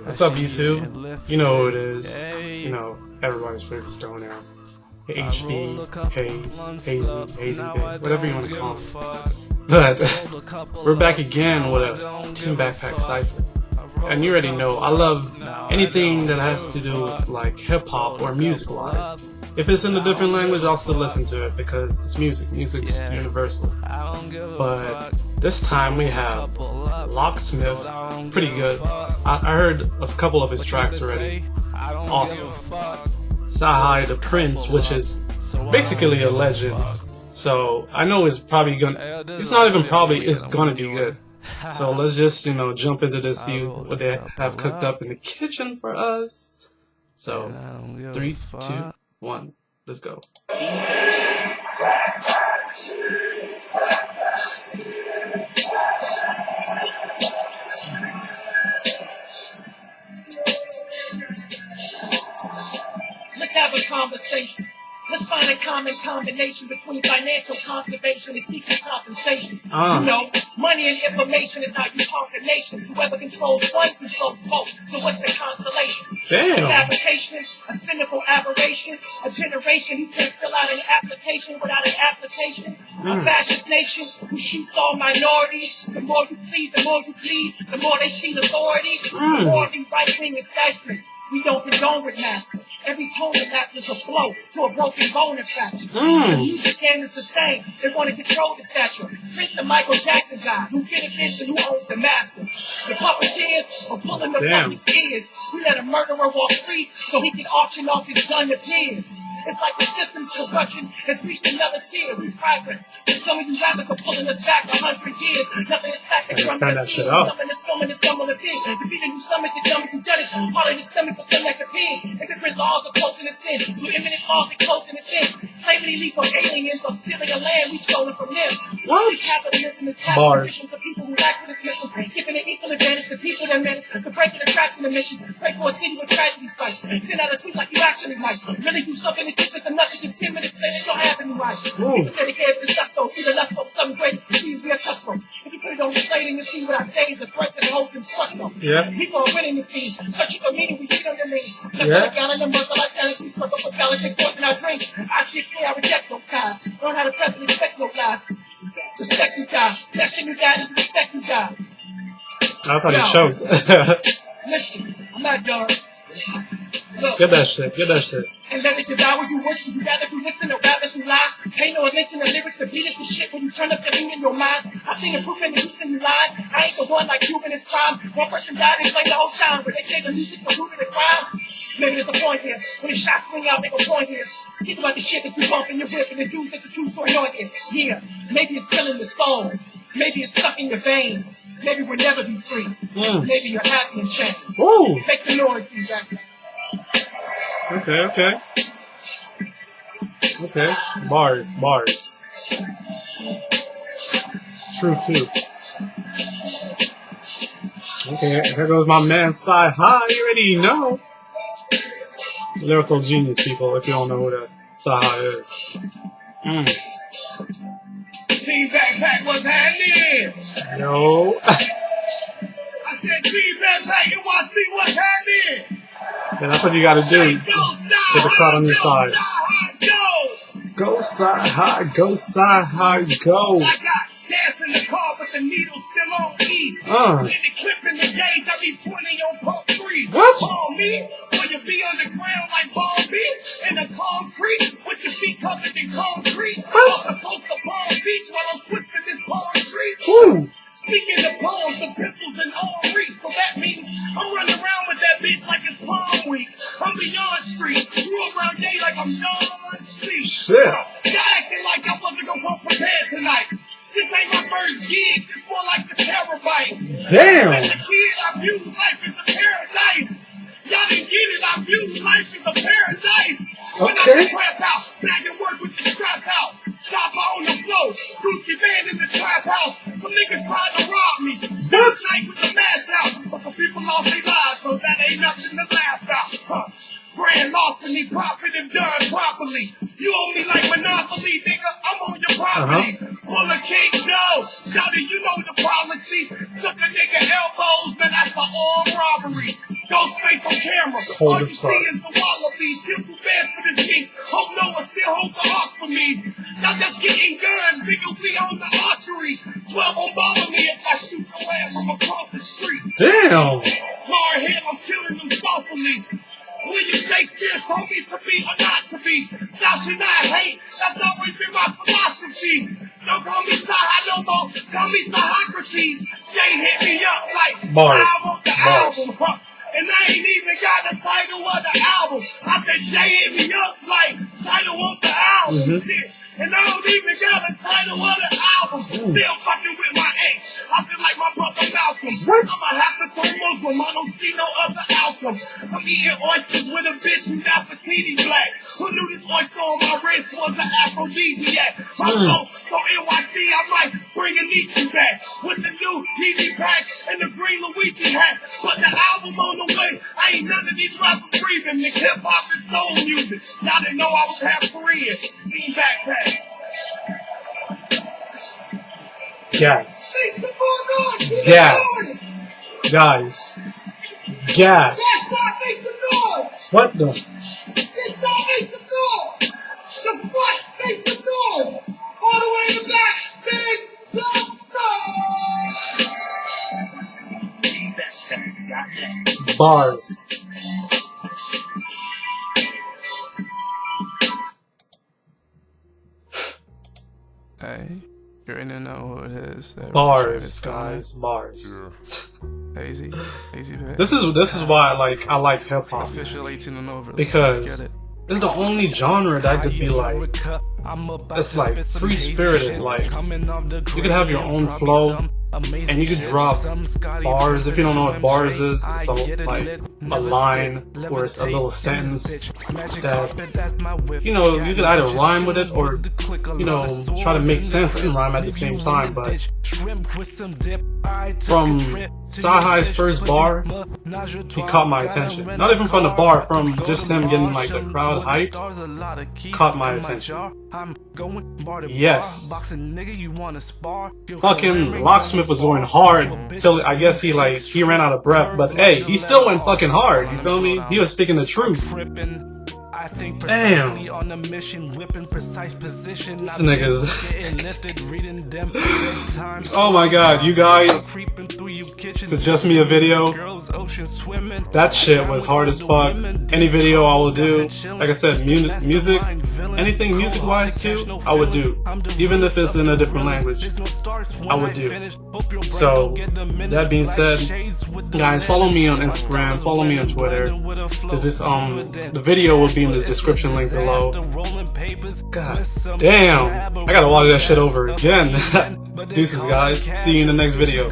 What's up, YouTube? You know who it is. You know, everybody's favorite stoner. HB, Hazy, whatever you want to call him. But we're back again with a Team Backpack Cypher. And you already know, I love anything that has to do with like hip-hop or music-wise. If it's in a different language, I'll still listen to it because it's music. Music's universal. But this time we have Locksmith, pretty good. I heard a couple of his tracks already. Awesome. Cyhi The Prynce, which is basically a legend. So I know it's probably gonna, it's not even probably, it's gonna be good. So let's just, jump into this, see what they have cooked up in the kitchen for us. So, 3, 2, 1, let's go. Let's have a conversation. Let's find a common combination between financial conservation and seeking compensation. You know, money and information is how you conquer nations. Whoever controls one controls both. So what's the consolation? Damn. Fabrication, a cynical aberration, a generation who can't fill out an application without an application. A fascist nation who shoots all minorities. The more you plead, the more they feel authority. The morally right wing is stifling. We don't condone with master. Every tone of that is a blow to a broken bone in faction. The music game is the same. They want to control the stature. Prince and Michael Jackson guy who benefits and who owns the master. The puppeteers are pulling the public's ears. We let a murderer walk free so he can auction off his gun to peers. It's like the system's corruption has reached another tier. We progress. And some of you rappers are pulling us back 100 years. Nothing is fact that you're under the keys. Something is coming, it's coming to be. Defeating you summon, you dumb, you done it. Harder to stomach for some like a pig. And different laws are closing us in. Blue imminent laws are closing us in. Claiming illegal aliens or stealing a land we stolen from them. What? Capitalism is capitalism of people who lack what is missing. Giving an equal advantage to people that manage to break and attract the mission. Pray for a city with tragedy spikes. Send out a tweet like you actually might. Really do something that just nothing, just 10 minutes later, you don't have any right. People say they gave the susto, see the lustful, something great, please be a cutthroat. If you put it on display, then you see what I say is a threat to the whole construction. Yeah. People are winning the feed, searching for meaning, we cheat on the meaning. That's like a gallon numbers, I like talents, we struggle for balance, take poison, I drink. I shit clear, I reject those guys. Learn how to prep and respect those guys. Respect you guys. Protection you got, and respect you guys. I thought it showed. Listen, I'm not done. Look. Get that shit. And let it devour you worse. Would you rather be listen to rappers who lie? Pay no attention to lyrics, the beat is the shit when you turn up the beat in your mind. I seen the proof in the Houston you lied. I ain't the one like you in his prime. One person died and played the whole time, but they say the music was rooted in crime. Maybe there's a point here. When the shots swing out, make a point here. Think about the shit that you bump in your whip and the dudes that you choose to annoy here. Yeah, maybe it's killing the soul. Maybe it's stuck in your veins. Maybe we'll never be free. Maybe you're happy and changed. Make some noise, see that. Okay. Bars. True too. Okay, here goes my man Cyhi. You already know. Lyrical genius, people, if you don't know who that Cyhi is. Team Backpack, what's happening? Yo. I said Team Backpack, NYC, what's happening? Yeah, that's what you gotta do. Get the crowd on your side. Go Cyhi, go Cyhi, go. I got gas in the car, but the needle's still on E. In the clip in the gauge, I be 20 on pump 3. What? Call me, will you be underground like Palm Beach? In the concrete, with your feet covered in concrete. What? I'm supposed to Palm Beach while I'm twisting this palm tree. Woo. Speaking of palms, the pistols and arm reach, so that means I'm running around with that bitch like it's palm week. I'm beyond street, grew around day like I'm non-C. Shit. Y'all acting like I wasn't gonna come prepared tonight. This ain't my first gig, this more like the terabyte. Damn. As a kid, I viewed life as a paradise. Y'all didn't get it, I viewed life as a paradise. When I trap out, back at work with the strap out. Chopper on the floor, Gucci man in the trap house. Some niggas tried to rob me. Still night with the mask out. But some people lost their lives, so that ain't nothing to laugh about. Grand larceny, profit if done properly. You owe me like Monopoly, nigga, I'm on your property. Pull a cake, no. Shout it, you know the policy. Took a nigga elbows, man, that's for armed robbery. Ghostface on camera. All you see is the wallabies. Kill 2 bands for this beat. Hope no one still holds the arc for me. Y'all just getting guns. Nigga, we on the archery. 12 won't bother me if I shoot your ass from across the street. Damn. Hard head, I'm killing them softly. William Shakespeare told me to be or not to be. Thou should not hate. That's always been my philosophy. Don't call me Cyhi no more. Call me Cyhocrates. Jay hit me up like Bars. I want the album. Huh. And I ain't even got the title of the album. I said Jay hit me up like title of the album. Shit. And I don't even got the title of the album. Still fucking with my ex. I feel like my brother Malcolm. What? I'ma have to turn Muslim. I don't see no other outcome. I'm eating oysters with a bitch who's Nefertiti black. Who knew this oyster on my wrist was an aphrodisiac? My flow so NYC, I might bring a Nietzsche back with the new Yeezy packs and the green Luigi hat. But the album on the way, I ain't none of these rappers breathing. Mix hip hop and soul music. Y'all didn't know I was half Korean. Seen backpack. Gas. Gas. Guys. Gas. What the? This side makes some noise. The front makes some noise. All the way in the back, make some noise. Bars. Hey, you already know who it is. Bars, guys. Bars. Easy, babe. This is why I like hip hop, Official 18 and over. because it's the only genre that could be like, it's like free spirited. Like you could have your own flow, and you could drop bars. If you don't know what bars is, it's like a line or it's a little sentence that, you know, you could either rhyme with it or, you know, try to make sense and rhyme at the same time. But from Cyhi's first bar, he caught my attention. Not even from the bar, from just him getting like the crowd hyped, caught my attention. Yes. Fucking Locksmith was going hard till I guess he ran out of breath, but hey, he still went fucking hard, you feel me? He was speaking the truth. Damn. These niggas. Oh my god, you guys suggest me a video. That shit was hard as fuck. Any video I will do. Like I said, music, anything music wise too, I would do. Even if it's in a different language, I would do. So, that being said, guys, follow me on Instagram, follow me on Twitter. The video will be in the description link below. God damn, I gotta watch that shit over again. Deuces, guys. See you in the next video.